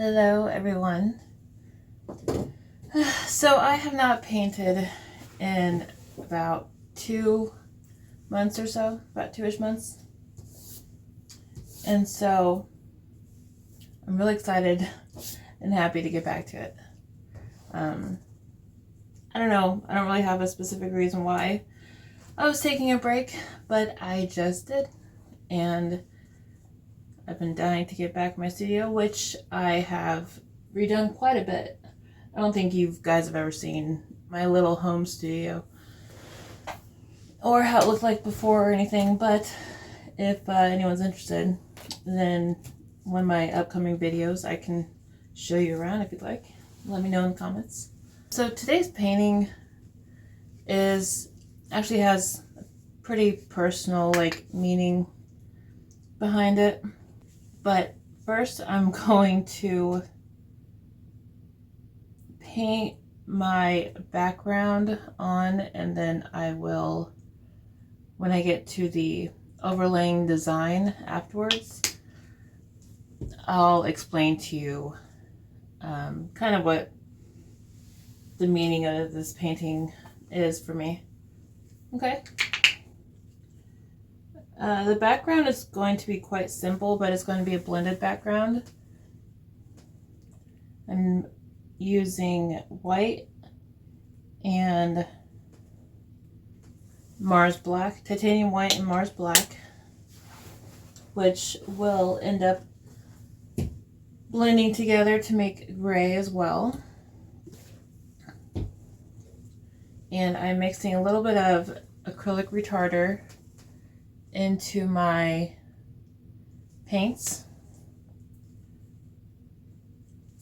Hello everyone. So I have not painted in about 2 months or so, about 2-ish months. And so I'm really excited and happy to get back to it. I don't know, I don't really have a specific reason why I was taking a break, but I just did. And I've been dying to get back in my studio, which I have redone quite a bit. I don't think you guys have ever seen my little home studio or how it looked like before or anything, but if anyone's interested, then one of my upcoming videos I can show you around if you'd like. Let me know in the comments. So today's painting actually has a pretty personal meaning behind it. But first I'm going to paint my background on, and then I will, when I get to the overlaying design afterwards, I'll explain to you kind of what the meaning of this painting is for me. Okay. The background is going to be quite simple, but it's going to be a blended background. I'm using white and Mars Black, titanium white and Mars Black, which will end up blending together to make gray as well. And I'm mixing a little bit of acrylic retarder into my paints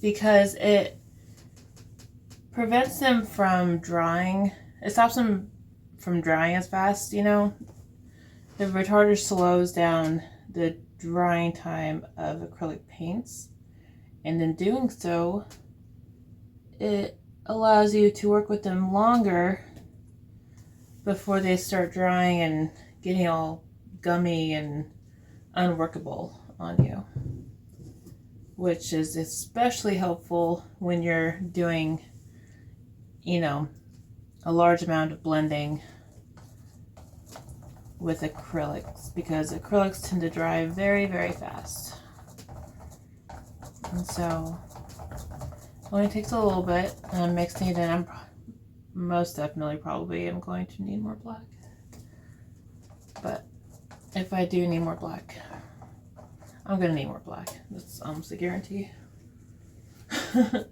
because it prevents them from drying. It stops them from drying as fast, you know. The retarder slows down the drying time of acrylic paints, and in doing so it allows you to work with them longer before they start drying and getting all gummy and unworkable on you, which is especially helpful when you're doing, you know, a large amount of blending with acrylics, because acrylics tend to dry very, very fast. And so it only takes a little bit, and I'm mixing it in. I'm most definitely probably am going to need more black, but if I do need more black, I'm gonna need more black. That's almost a guarantee. Because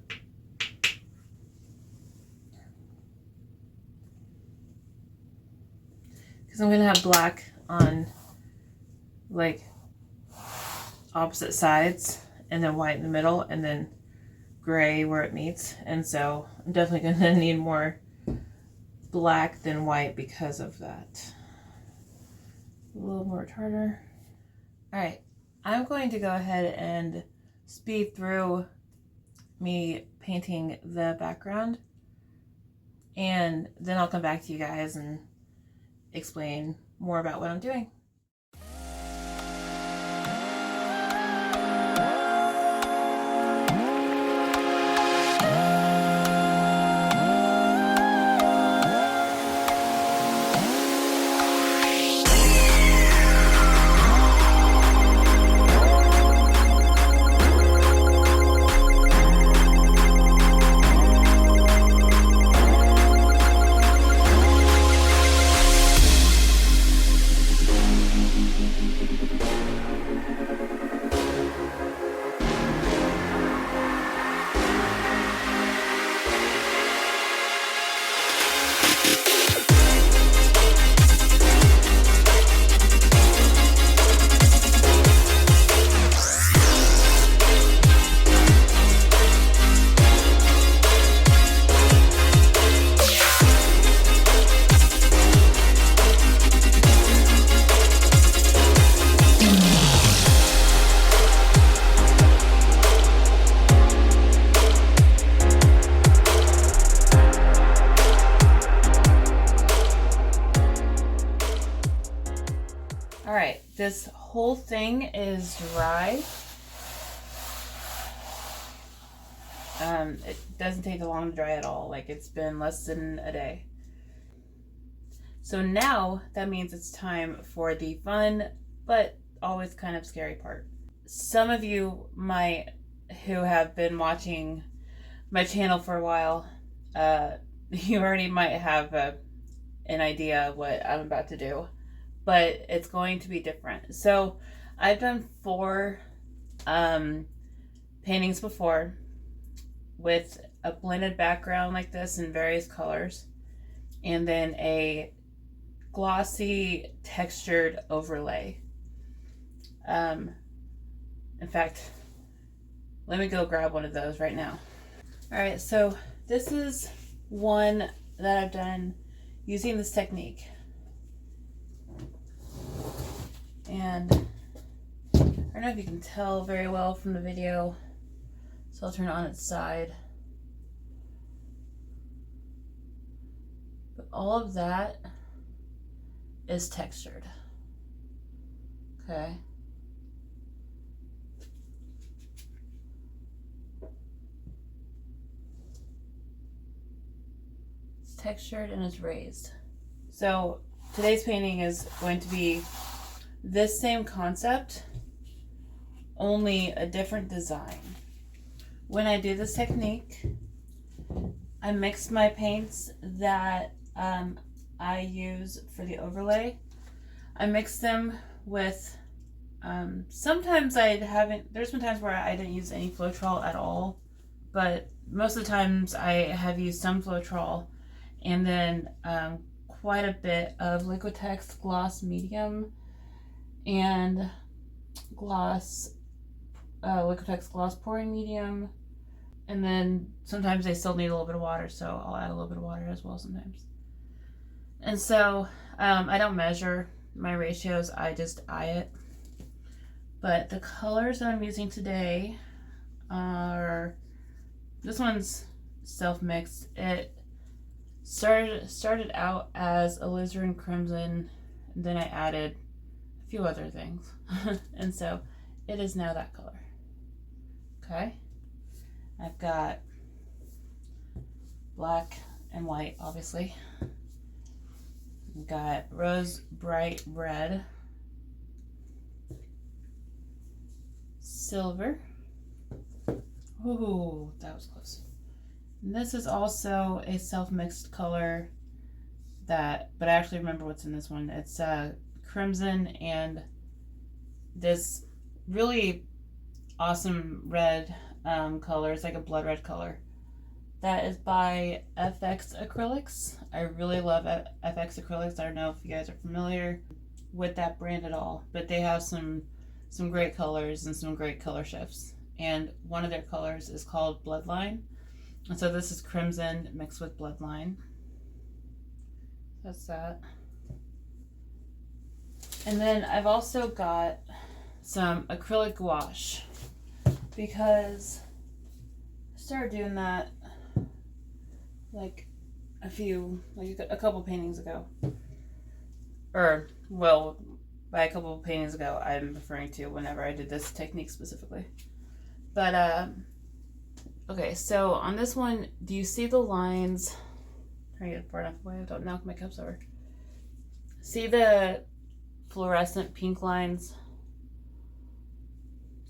I'm gonna have black on like opposite sides, and then white in the middle, and then gray where it meets. And so I'm definitely gonna need more black than white because of that. A little more retarder. Alright, I'm going to go ahead and speed through me painting the background, and then I'll come back to you guys and explain more about what I'm doing. This whole thing is dry. It doesn't take long to dry at all. Like, it's been less than a day. So now that means it's time for the fun, but always kind of scary part. Some of you might, who have been watching my channel for a while, you already might have an idea of what I'm about to do, but it's going to be different. So I've done 4 paintings before with a blended background like this in various colors, and then a glossy textured overlay. In fact, let me go grab one of those right now. All right, so this is one that I've done using this technique. And I don't know if you can tell very well from the video, so I'll turn it on its side. But all of that is textured. Okay. It's textured and it's raised. So today's painting is going to be this same concept, only a different design. When I do this technique, I mix my paints that I use for the overlay. I mix them with, sometimes there's been times where I didn't use any Floetrol at all, but most of the times I have used some Floetrol, and then quite a bit of Liquitex Gloss Medium and Liquitex Gloss Pouring Medium, and then sometimes they still need a little bit of water, so I'll add a little bit of water as well sometimes. And so I don't measure my ratios, I just eye it. But the colors that I'm using today are, this one's self-mixed. It started out as Alizarin Crimson, and then I added a few other things. And so it is now that color. Okay. I've got black and white, obviously. I've got rose bright red, silver. Ooh, that was close. And this is also a self-mixed color but I actually remember what's in this one. It's crimson and this really awesome red color. It's like a blood red color. That is by FX Acrylics. I really love FX Acrylics. I don't know if you guys are familiar with that brand at all, but they have some great colors and some great color shifts. And one of their colors is called Bloodline. And so this is crimson mixed with Bloodline. That's that. And then I've also got some acrylic gouache, because I started doing that like a couple paintings ago. Or, well, by a couple of paintings ago, I'm referring to whenever I did this technique specifically. But, okay, so on this one, do you see the lines? I'm trying to get it far enough away, don't knock my cups over. See the fluorescent pink lines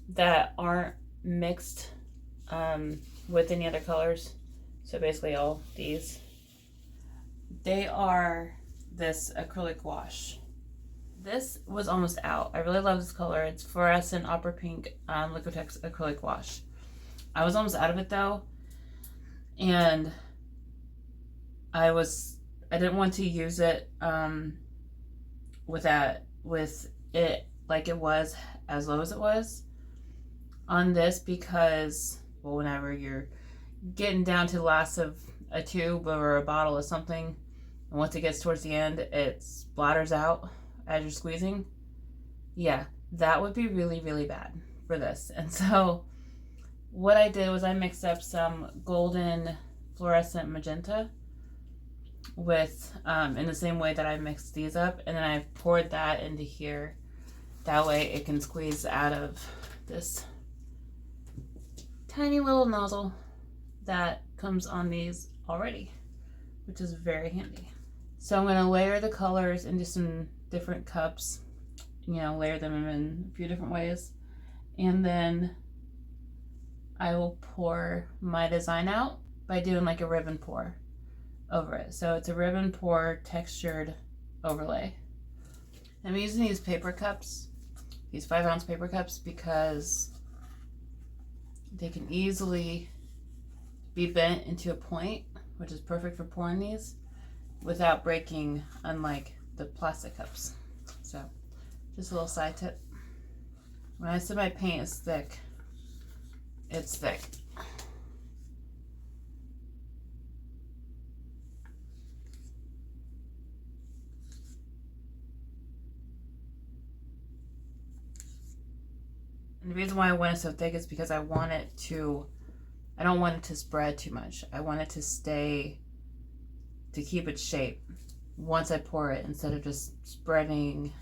that aren't mixed with any other colors? So basically all these. They are this acrylic gouache. This was almost out. I really love this color. It's fluorescent opera pink Liquitex acrylic gouache. I was almost out of it though, and I didn't want to use it with it like it was, as low as it was on this, because, well, whenever you're getting down to the last of a tube or a bottle of something, and once it gets towards the end, it splatters out as you're squeezing. Yeah, that would be really, really bad for this. And so what I did was I mixed up some golden fluorescent magenta with, in the same way that I mixed these up, and then I poured that into here. That way it can squeeze out of this tiny little nozzle that comes on these already, which is very handy. So I'm going to layer the colors into some different cups, you know, layer them in a few different ways. And then I will pour my design out by doing like a ribbon pour over it. So it's a ribbon pour textured overlay. I'm using these paper cups, these 5-ounce paper cups, because they can easily be bent into a point, which is perfect for pouring these without breaking, unlike the plastic cups. So just a little side tip. When I say my paint is thick, it's thick. And the reason why I want it so thick is because I don't want it to spread too much. I want it to keep its shape once I pour it, instead of just spreading,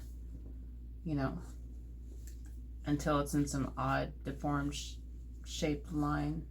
you know, until it's in some odd deformed shaped line.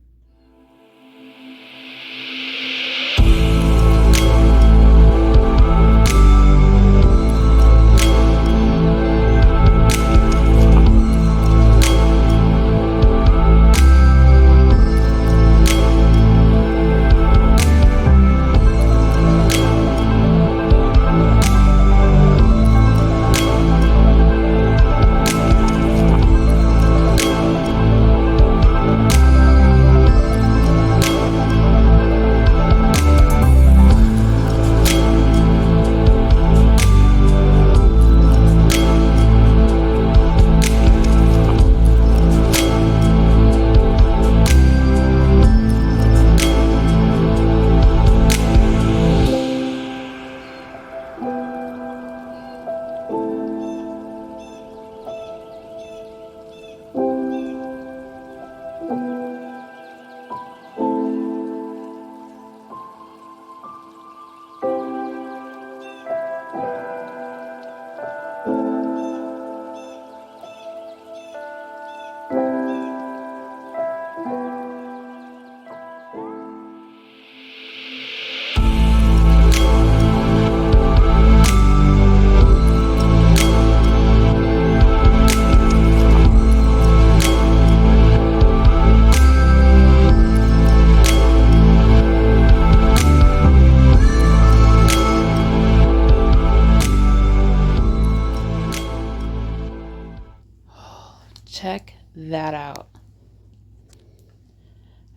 Check that out.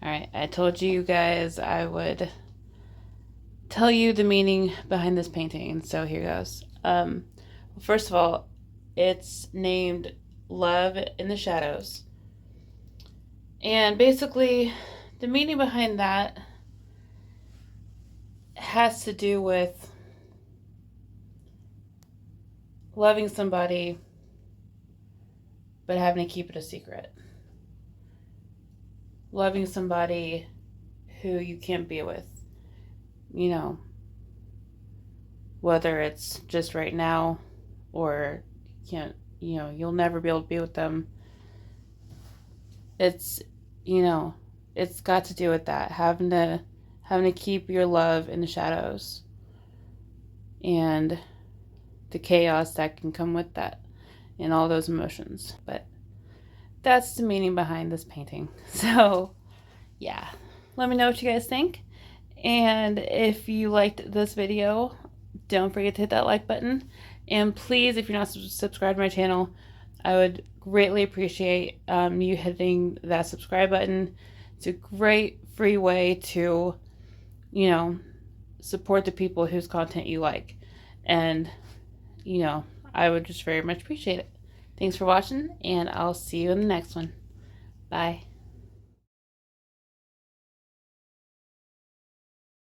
Alright, I told you guys I would tell you the meaning behind this painting, so here goes. First of all, it's named Love in the Shadows. And basically, the meaning behind that has to do with loving somebody but having to keep it a secret. Loving somebody who you can't be with. You know, whether it's just right now or you can't, you know, you'll never be able to be with them. It's, you know, it's got to do with that. Having to keep your love in the shadows. And the chaos that can come with that. And all those emotions. But that's the meaning behind this painting. So yeah, let me know what you guys think, and if you liked this video, don't forget to hit that like button, and please, if you're not subscribed to my channel, I would greatly appreciate you hitting that subscribe button. It's a great free way to, you know, support the people whose content you like, and you know, I would just very much appreciate it. Thanks for watching, and I'll see you in the next one. Bye.